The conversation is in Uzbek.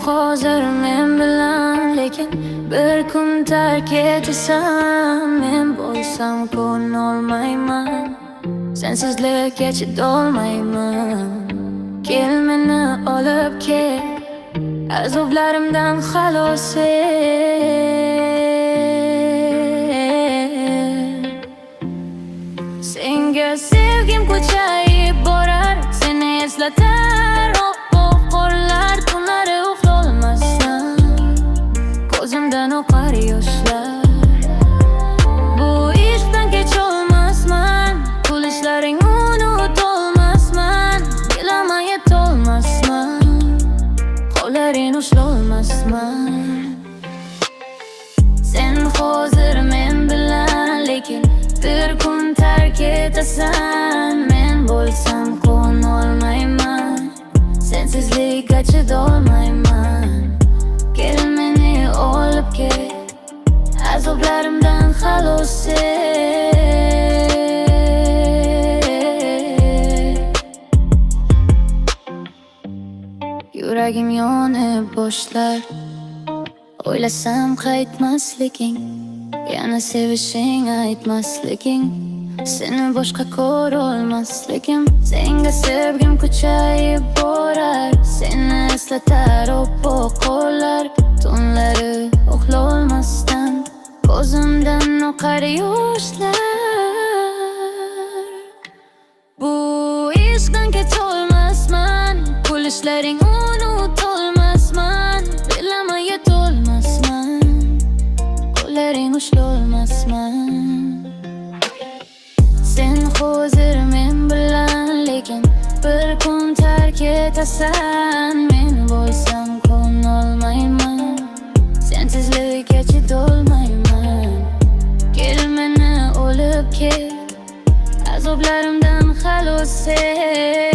hozir men bilan, lekin bir kun tark etasan, men bo'lsam ko'nolmayman, sensizlikka chidolmayman. Kel meni olib kel, azoblarimdan xalos et. Senga sevgim ko'chayib borar, seni eslatar qorlar, tunlari uxlolmasdan ko'zimdan oqar yoshlar. Bu ishdan kecholmasman, kulishlaring unutolmasman, bilaman yetolmasman, qo'llaring ushlolmasman. Sen hozir men bilan, lekin bir kun tark etasan, men bo'lsam ko'nolmayman, sensizlikka chidolmayman. Kel meni olib kel, azoblarimdan xalos et. Yuragim yonib boshlar, o'ylasam qaytmasliging, yana sevishing aytmasliging, seni boshqa ko'rolmasligim. Senga sevgim ko'chayib borar, seni eslatar oppoq qo'llar, tunlari uxlolmasdan ko'zimdan oqar yoshlar. Bu ishdan kecholmasman, kulishlaring unutolmasman, bilaman yetolmasman, qo'llaring ushlolmasman. Sen hozir men bilan, lekin bir kun tark etasan, men bo'lsam ko'nolmayman, sensizlikka chidolmayman. Kel meni olib kel, azoblarimdan xalos et.